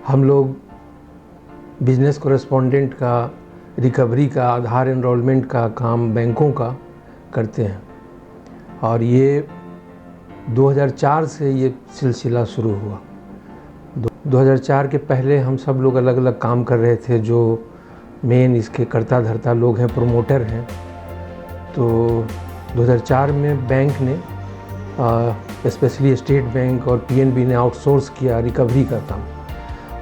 हम लोग business correspondent का, रिकवरी का, आधार एनरोलमेंट का काम बैंकों का करते हैं और ये 2004 से ये सिलसिला शुरू हुआ। 2004 के पहले हम सब लोग अलग अलग काम कर रहे थे। जो मेन इसके कर्ता धर्ता लोग हैं, प्रोमोटर हैं, तो 2004 में बैंक ने स्पेशली स्टेट बैंक और पीएनबी ने आउटसोर्स किया रिकवरी का काम।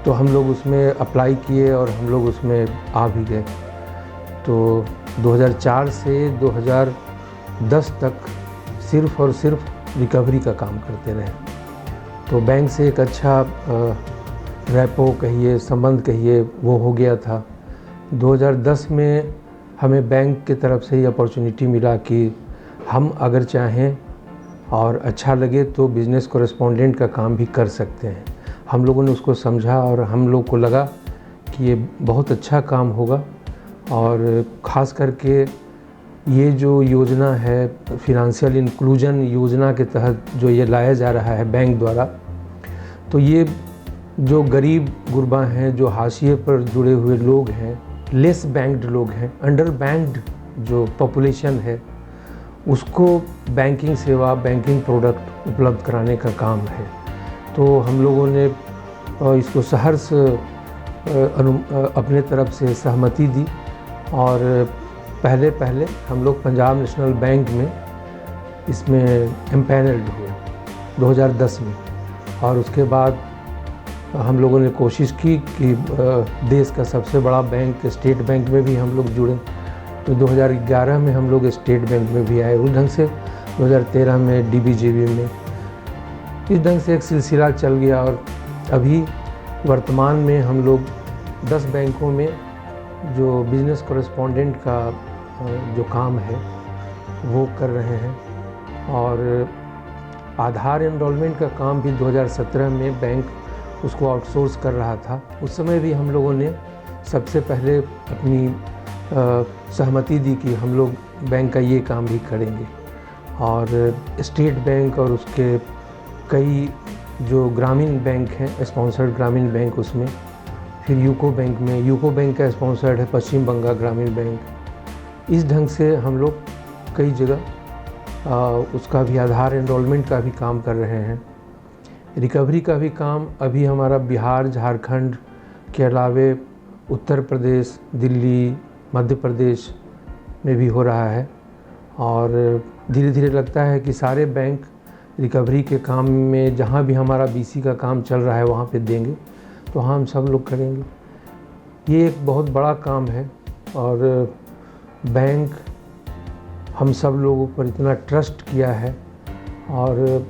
तो हम लोग उसमें अप्लाई किए और हम लोग उसमें आ भी गए। तो 2004 से 2010 तक सिर्फ़ और सिर्फ रिकवरी का काम करते रहे। तो बैंक से एक अच्छा रैपो कहिए, संबंध कहिए, वो हो गया था। 2010 में हमें बैंक की तरफ से ये अपॉर्चुनिटी मिला कि हम अगर चाहें और अच्छा लगे तो बिज़नेस कॉरेस्पॉन्डेंट का काम भी कर सकते हैं। हम लोगों ने उसको समझा और हम लोग को लगा कि ये बहुत अच्छा काम होगा। और ख़ास करके ये जो योजना है, फिनेंशियल इंक्लूजन योजना के तहत जो ये लाया जा रहा है बैंक द्वारा, तो ये जो गरीब गुरबा हैं, जो हाशिए पर जुड़े हुए लोग हैं, लेस बैंक्ड लोग हैं, अंडर बैंक्ड जो पॉपुलेशन है, उसको बैंकिंग सेवा, बैंकिंग प्रोडक्ट उपलब्ध कराने का काम है। तो हम लोगों ने इसको सहर्ष अपने तरफ से सहमति दी और पहले हम लोग पंजाब नेशनल बैंक में इसमें एम्पैनल्ड हुए 2010 में। और उसके बाद हम लोगों ने कोशिश की कि देश का सबसे बड़ा बैंक स्टेट बैंक में भी हम लोग जुड़े। तो 2011 में हम लोग स्टेट बैंक में भी आए। उस ढंग से 2013 में डीबीजेबी में, इस ढंग से एक सिलसिला चल गया। और अभी वर्तमान में हम लोग 10 बैंकों में जो बिज़नेस कॉरेस्पॉन्डेंट का जो काम है वो कर रहे हैं। और आधार एनरोलमेंट का काम भी 2017 में बैंक उसको आउटसोर्स कर रहा था। उस समय भी हम लोगों ने सबसे पहले अपनी सहमति दी कि हम लोग बैंक का ये काम भी करेंगे। और स्टेट बैंक और उसके कई जो ग्रामीण बैंक हैं, स्पॉन्सर्ड ग्रामीण बैंक, उसमें फिर यूको बैंक में, यूको बैंक का स्पॉन्सर्ड है पश्चिम बंगाल ग्रामीण बैंक। इस ढंग से हम लोग कई जगह उसका भी आधार एनरोलमेंट का भी काम कर रहे हैं। रिकवरी का भी काम अभी हमारा बिहार, झारखंड के अलावे उत्तर प्रदेश, दिल्ली, मध्य प्रदेश में भी हो रहा है। और धीरे धीरे लगता है कि सारे बैंक रिकवरी के काम में जहाँ भी हमारा बीसी का काम चल रहा है वहाँ पे देंगे, तो हम सब लोग करेंगे। ये एक बहुत बड़ा काम है और बैंक हम सब लोगों पर इतना ट्रस्ट किया है और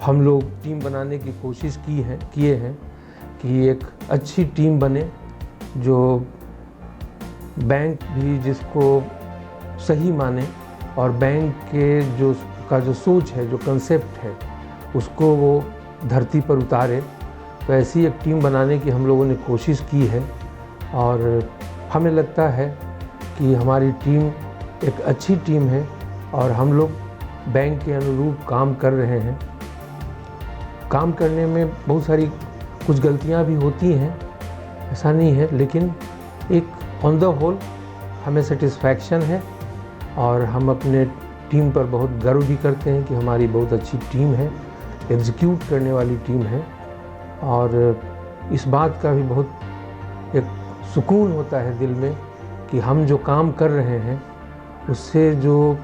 हम लोग टीम बनाने की कोशिश किए हैं कि एक अच्छी टीम बने, जो बैंक भी जिसको सही माने और बैंक के जो सोच है, जो कंसेप्ट है, उसको वो धरती पर उतारे। तो ऐसी एक टीम बनाने की हम लोगों ने कोशिश की है और हमें लगता है कि हमारी टीम एक अच्छी टीम है और हम लोग बैंक के अनुरूप काम कर रहे हैं। काम करने में बहुत सारी कुछ गलतियां भी होती हैं, ऐसा नहीं है, लेकिन एक ऑन द होल हमें सेटिस्फैक्शन है और हम अपने टीम पर बहुत गर्व भी करते हैं कि हमारी बहुत अच्छी टीम है, एग्जीक्यूट करने वाली टीम है। और इस बात का भी बहुत एक सुकून होता है दिल में कि हम जो काम कर रहे हैं उससे जो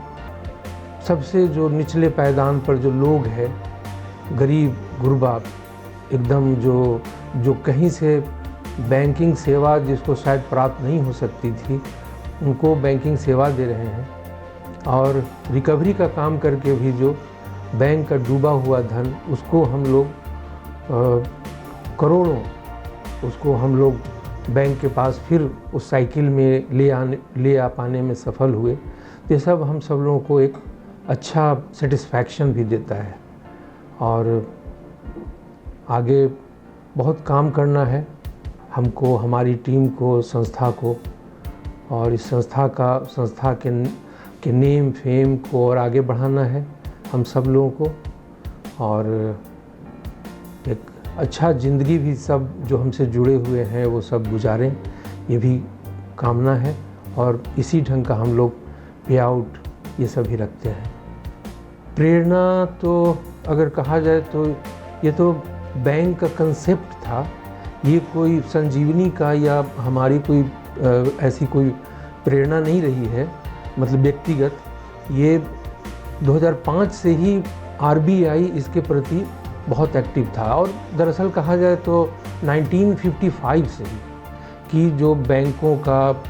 सबसे जो निचले पायदान पर जो लोग हैं, गरीब गुरबा, एकदम जो कहीं से बैंकिंग सेवा जिसको शायद प्राप्त नहीं हो सकती थी, उनको बैंकिंग सेवा दे रहे हैं। और रिकवरी का काम करके भी जो बैंक का डूबा हुआ धन, उसको हम लोग करोड़ों, उसको हम लोग बैंक के पास फिर उस साइकिल में ले आ पाने में सफल हुए। ये सब हम सब लोगों को एक अच्छा सेटिस्फैक्शन भी देता है। और आगे बहुत काम करना है हमको, हमारी टीम को, संस्था को, और इस संस्था के नेम फेम को और आगे बढ़ाना है हम सब लोगों को। और एक अच्छा ज़िंदगी भी सब जो हमसे जुड़े हुए हैं वो सब गुजारें, ये भी कामना है। और इसी ढंग का हम लोग पे आउट ये सभी रखते हैं। प्रेरणा तो अगर कहा जाए तो ये तो बैंक का कंसेप्ट था, ये कोई संजीवनी का या हमारी कोई ऐसी कोई प्रेरणा नहीं रही है, मतलब व्यक्तिगत। ये 2005 से ही आरबीआई इसके प्रति बहुत एक्टिव था, और दरअसल कहा जाए तो 1955 से ही कि जो बैंकों का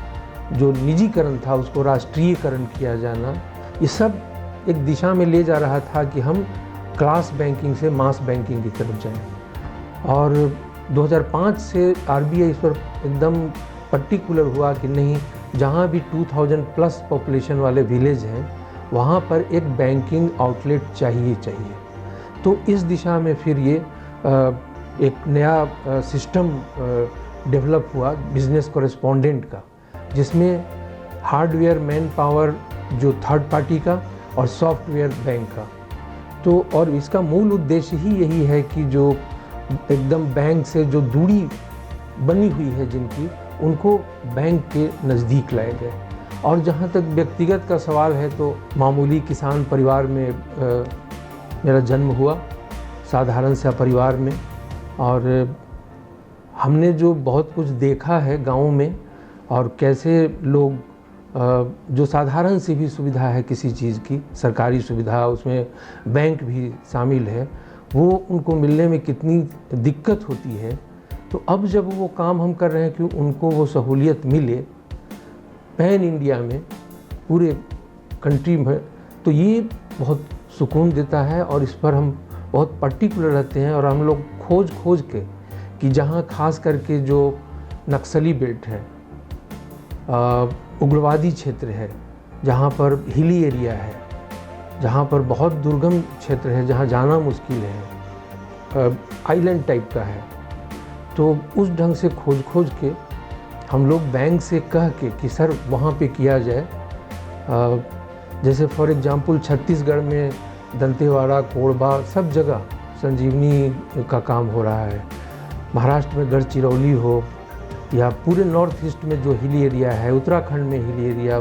जो निजीकरण था उसको राष्ट्रीयकरण किया जाना, ये सब एक दिशा में ले जा रहा था कि हम क्लास बैंकिंग से मास बैंकिंग की तरफ जाएं। और 2005 से आरबीआई इस पर एकदम पर्टिकुलर हुआ कि नहीं, जहाँ भी 2000 प्लस पॉपुलेशन वाले विलेज हैं वहाँ पर एक बैंकिंग आउटलेट चाहिए। तो इस दिशा में फिर ये एक नया सिस्टम डेवलप हुआ बिजनेस कॉरेस्पॉन्डेंट का, जिसमें हार्डवेयर मैन पावर जो थर्ड पार्टी का और सॉफ्टवेयर बैंक का। तो और इसका मूल उद्देश्य ही यही है कि जो एकदम बैंक से जो दूरी बनी हुई है जिनकी, उनको बैंक के नज़दीक लाया जाए। और जहाँ तक व्यक्तिगत का सवाल है तो मामूली किसान परिवार में मेरा जन्म हुआ, साधारण सा परिवार में। और हमने जो बहुत कुछ देखा है गाँव में, और कैसे लोग जो साधारण सी भी सुविधा है किसी चीज़ की, सरकारी सुविधा, उसमें बैंक भी शामिल है, वो उनको मिलने में कितनी दिक्कत होती है। तो अब जब वो काम हम कर रहे हैं कि उनको वो सहूलियत मिले पैन इंडिया में, पूरे कंट्री में, तो ये बहुत सुकून देता है। और इस पर हम बहुत पर्टिकुलर रहते हैं, और हम लोग खोज के कि जहाँ खास करके जो नक्सली बेल्ट है, उग्रवादी क्षेत्र है, जहाँ पर हिली एरिया है, जहाँ पर बहुत दुर्गम क्षेत्र है, जहाँ जाना मुश्किल है, आइलैंड टाइप का है, तो उस ढंग से खोज के हम लोग बैंक से कह के कि सर वहाँ पे किया जाए। जैसे फॉर एग्जांपल छत्तीसगढ़ में दंतेवाड़ा, कोरबा, सब जगह संजीवनी का काम हो रहा है। महाराष्ट्र में गढ़चिरौली हो, या पूरे नॉर्थ ईस्ट में जो हिली एरिया है, उत्तराखंड में हिली एरिया,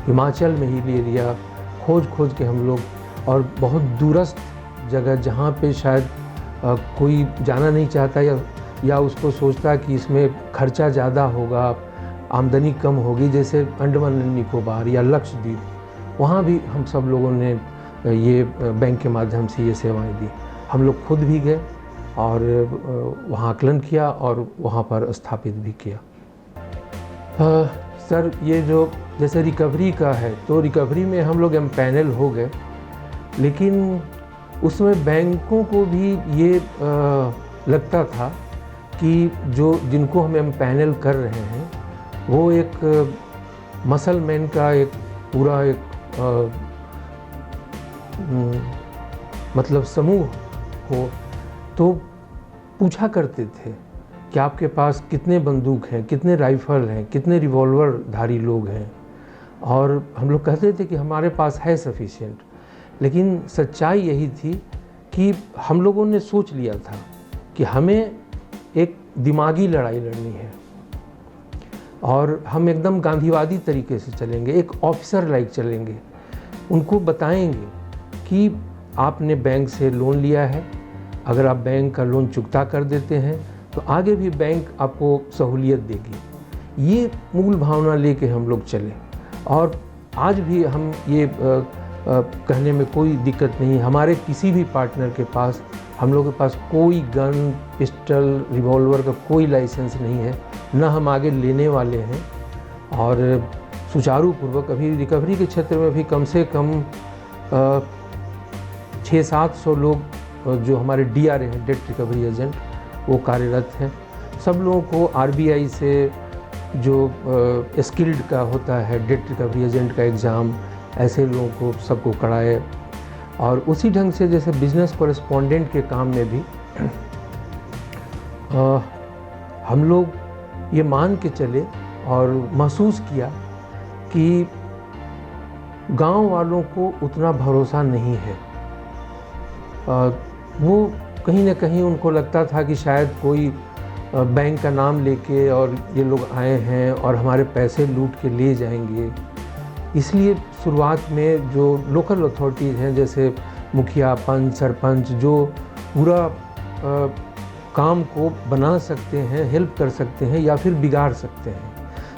हिमाचल में हिली एरिया, खोज के हम लोग, और बहुत दूरस्थ जगह जहाँ पे शायद कोई जाना नहीं चाहता या उसको सोचता कि इसमें खर्चा ज़्यादा होगा, आमदनी कम होगी, जैसे अंडमान एंड निकोबार या लक्षद्वीप, वहाँ भी हम सब लोगों ने ये बैंक के माध्यम से ये सेवाएं दी। हम लोग खुद भी गए और वहाँ आकलन किया और वहाँ पर स्थापित भी किया। सर ये जो जैसे रिकवरी का है, तो रिकवरी में हम लोग एम्पैनल हो गए, लेकिन उसमें बैंकों को भी ये लगता था कि जो जिनको हम एम्पैनल कर रहे हैं वो एक मसल मैन का एक पूरा एक मतलब समूह हो। तो पूछा करते थे कि आपके पास कितने बंदूक हैं, कितने राइफ़ल हैं, कितने रिवॉल्वर धारी लोग हैं, और हम लोग कहते थे कि हमारे पास है सफिशिएंट। लेकिन सच्चाई यही थी कि हम लोगों ने सोच लिया था कि हमें एक दिमागी लड़ाई लड़नी है, और हम एकदम गांधीवादी तरीके से चलेंगे, एक ऑफिसर लाइक चलेंगे। उनको बताएंगे कि आपने बैंक से लोन लिया है, अगर आप बैंक का लोन चुकता कर देते हैं तो आगे भी बैंक आपको सहूलियत देगी। ये मूल भावना लेके हम लोग चले, और आज भी हम ये कहने में कोई दिक्कत नहीं। हमारे किसी भी पार्टनर के पास, हम लोग के पास कोई गन, पिस्टल, रिवॉल्वर का कोई लाइसेंस नहीं है, न हम आगे लेने वाले हैं। और सुचारू पूर्वक अभी रिकवरी के क्षेत्र में भी कम से कम 600-700 लोग जो हमारे DRA हैं, डेट रिकवरी एजेंट, वो कार्यरत हैं। सब लोगों को RBI से जो स्किल्ड का होता है डेट रिकवरी एजेंट का एग्ज़ाम, ऐसे लोगों को सबको कराए। और उसी ढंग से जैसे बिजनेस कॉरेस्पॉन्डेंट के काम में भी हम लोग ये मान के चले और महसूस किया कि गांव वालों को उतना भरोसा नहीं है। वो कहीं ना कहीं उनको लगता था कि शायद कोई बैंक का नाम लेके और ये लोग आए हैं और हमारे पैसे लूट के ले जाएंगे। इसलिए शुरुआत में जो लोकल अथॉरिटीज़ हैं, जैसे मुखिया, पंच, सरपंच, जो पूरा काम को बना सकते हैं, हेल्प कर सकते हैं या फिर बिगाड़ सकते हैं,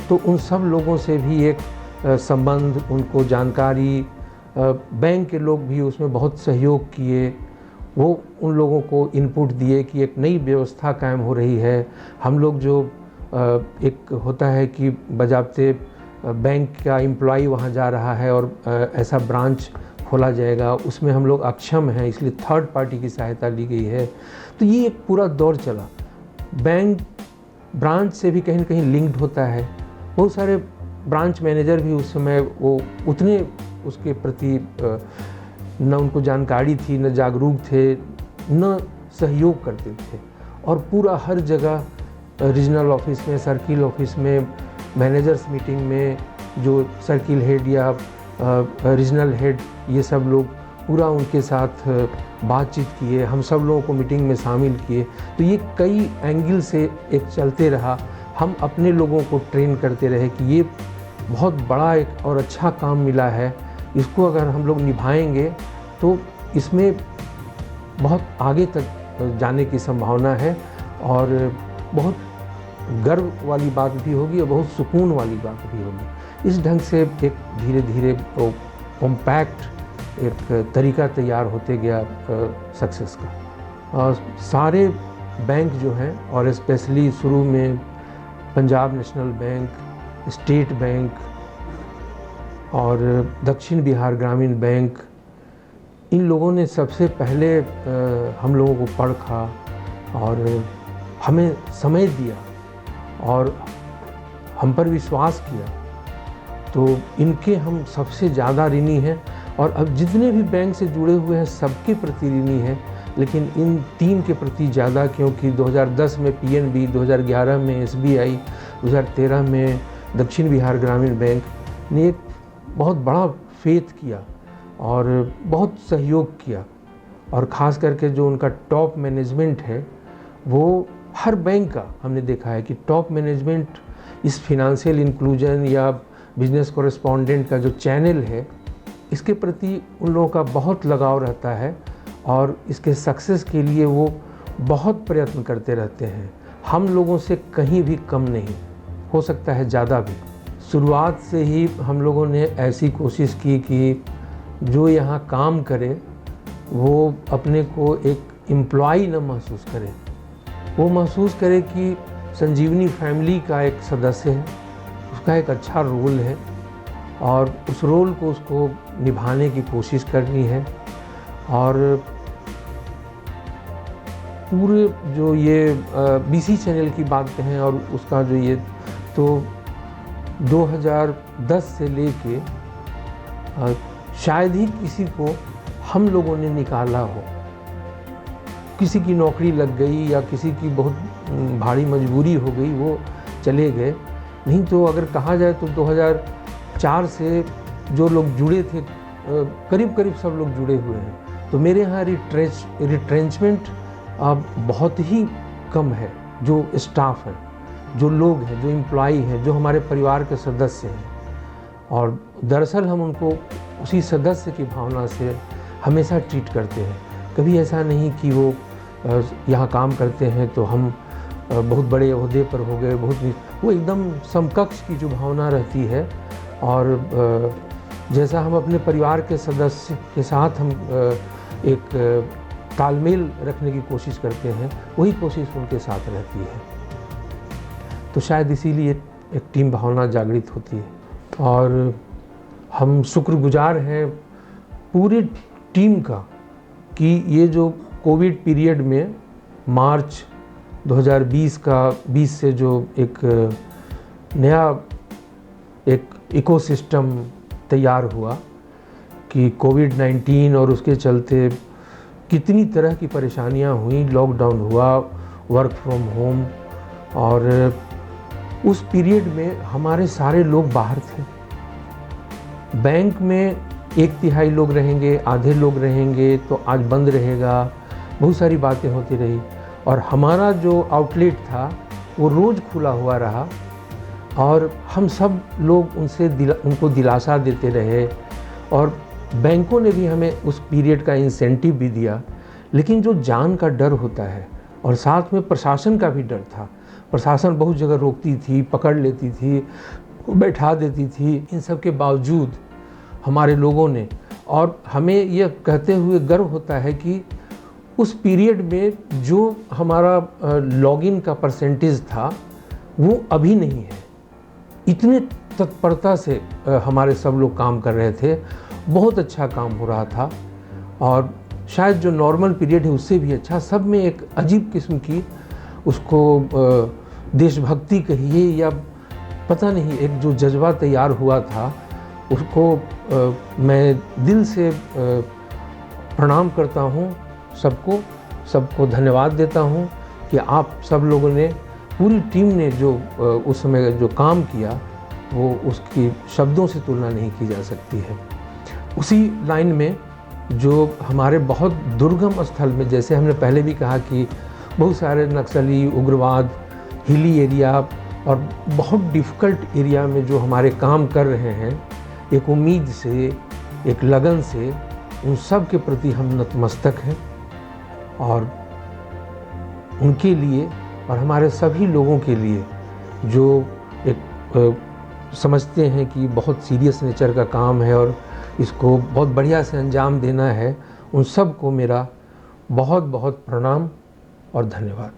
तो उन सब लोगों से भी एक संबंध, उनको जानकारी, बैंक के लोग भी उसमें बहुत सहयोग किए। वो उन लोगों को इनपुट दिए कि एक नई व्यवस्था कायम हो रही है। हम लोग जो एक होता है कि बजाबते बैंक का एम्प्लॉय वहाँ जा रहा है और ऐसा ब्रांच खोला जाएगा, उसमें हम लोग अक्षम हैं, इसलिए थर्ड पार्टी की सहायता ली गई है। तो ये एक पूरा दौर चला। बैंक ब्रांच से भी कहीं न कहीं लिंक्ड होता है। बहुत सारे ब्रांच मैनेजर भी उस समय वो उतने उसके प्रति न उनको जानकारी थी, न जागरूक थे, न सहयोग करते थे। और पूरा हर जगह रीजनल ऑफिस में, सर्किल ऑफिस में, मैनेजर्स मीटिंग में जो सर्किल हेड या रीजनल हेड, ये सब लोग पूरा उनके साथ बातचीत किए, हम सब लोगों को मीटिंग में शामिल किए। तो ये कई एंगल से एक चलते रहा। हम अपने लोगों को ट्रेन करते रहे कि ये बहुत बड़ा एक और अच्छा काम मिला है, इसको अगर हम लोग निभाएंगे तो इसमें बहुत आगे तक जाने की संभावना है और बहुत गर्व वाली बात भी होगी और बहुत सुकून वाली बात भी होगी। इस ढंग से एक धीरे धीरे कॉम्पैक्ट एक तरीका तैयार होते गया सक्सेस का। और सारे बैंक जो हैं, और स्पेशली शुरू में Punjab national bank, state bank और दक्षिण बिहार ग्रामीण बैंक, इन लोगों ने सबसे पहले हम लोगों को परखा और हमें समय दिया और हम पर विश्वास किया। तो इनके हम सबसे ज़्यादा ऋणी हैं। और अब जितने भी बैंक से जुड़े हुए हैं सबके प्रति ऋणी हैं, लेकिन इन तीन के प्रति ज़्यादा, क्योंकि 2010 में पीएनबी, 2011 में एसबीआई, 2013 में दक्षिण बिहार ग्रामीण बैंक ने एक बहुत बड़ा फेथ किया और बहुत सहयोग किया। और ख़ास करके जो उनका टॉप मैनेजमेंट है, वो हर बैंक का हमने देखा है कि टॉप मैनेजमेंट इस फिनेंशियल इंक्लूजन या बिजनेस कॉरेस्पॉन्डेंट का जो चैनल है, इसके प्रति उन लोगों का बहुत लगाव रहता है और इसके सक्सेस के लिए वो बहुत प्रयत्न करते रहते हैं। हम लोगों से कहीं भी कम नहीं, हो सकता है ज़्यादा भी। शुरुआत से ही हम लोगों ने ऐसी कोशिश की कि जो यहाँ काम करे वो अपने को एक एम्प्लॉय न महसूस करे, वो महसूस करे कि संजीवनी फैमिली का एक सदस्य है, उसका एक अच्छा रोल है और उस रोल को उसको निभाने की कोशिश करनी है। और पूरे जो ये बीसी चैनल की बात कहें और उसका जो ये, तो 2010 से लेके शायद ही किसी को हम लोगों ने निकाला हो। किसी की नौकरी लग गई या किसी की बहुत भारी मजबूरी हो गई, वो चले गए। नहीं तो अगर कहा जाए तो 2004 से जो लोग जुड़े थे, करीब करीब सब लोग जुड़े हुए हैं। तो मेरे यहाँ रिट्रेंचमेंट अब बहुत ही कम है। जो स्टाफ है, जो लोग हैं, जो एम्प्लॉय हैं, जो हमारे परिवार के सदस्य हैं, और दरअसल हम उनको उसी सदस्य की भावना से हमेशा ट्रीट करते हैं। कभी ऐसा नहीं कि वो यहाँ काम करते हैं तो हम बहुत बड़े ओहदे पर हो गए, वो एकदम समकक्ष की जो भावना रहती है। और जैसा हम अपने परिवार के सदस्य के साथ हम एक तालमेल रखने की कोशिश करते हैं, वही कोशिश उनके साथ रहती है। तो शायद इसीलिए एक टीम भावना जागृत होती है। और हम शुक्रगुजार हैं पूरी टीम का कि ये जो कोविड पीरियड में मार्च 2020 से जो एक नया एक इकोसिस्टम तैयार हुआ कि कोविड-19 और उसके चलते कितनी तरह की परेशानियां हुई, लॉकडाउन हुआ, वर्क फ्रॉम होम, और उस पीरियड में हमारे सारे लोग बाहर थे। बैंक में 1/3 लोग रहेंगे, आधे लोग रहेंगे, तो आज बंद रहेगा, बहुत सारी बातें होती रही और हमारा जो आउटलेट था वो रोज़ खुला हुआ रहा और हम सब लोग उनको दिलासा देते रहे और बैंकों ने भी हमें उस पीरियड का इंसेंटिव भी दिया। लेकिन जो जान का डर होता है और साथ में प्रशासन का भी डर था, प्रशासन बहुत जगह रोकती थी, पकड़ लेती थी, बैठा देती थी। इन सब के बावजूद हमारे लोगों ने, और हमें यह कहते हुए गर्व होता है कि उस पीरियड में जो हमारा लॉगिन का परसेंटेज था वो अभी नहीं है। इतने तत्परता से हमारे सब लोग काम कर रहे थे, बहुत अच्छा काम हो रहा था और शायद जो नॉर्मल पीरियड है उससे भी अच्छा। सब में एक अजीब किस्म की उसको देशभक्ति कहिए या पता नहीं, एक जो जज्बा तैयार हुआ था उसको मैं दिल से प्रणाम करता हूँ। सबको धन्यवाद देता हूँ कि आप सब लोगों ने, पूरी टीम ने जो उस समय जो काम किया वो उसकी शब्दों से तुलना नहीं की जा सकती है। उसी लाइन में जो हमारे बहुत दुर्गम स्थल में, जैसे हमने पहले भी कहा कि बहुत सारे नक्सली, उग्रवाद, हिली एरिया और बहुत डिफ़िकल्ट एरिया में जो हमारे काम कर रहे हैं, एक उम्मीद से, एक लगन से, उन सब के प्रति हम नतमस्तक हैं और उनके लिए और हमारे सभी लोगों के लिए जो एक समझते हैं कि बहुत सीरियस नेचर का काम है और इसको बहुत बढ़िया से अंजाम देना है, उन सब को मेरा बहुत बहुत प्रणाम और धन्यवाद।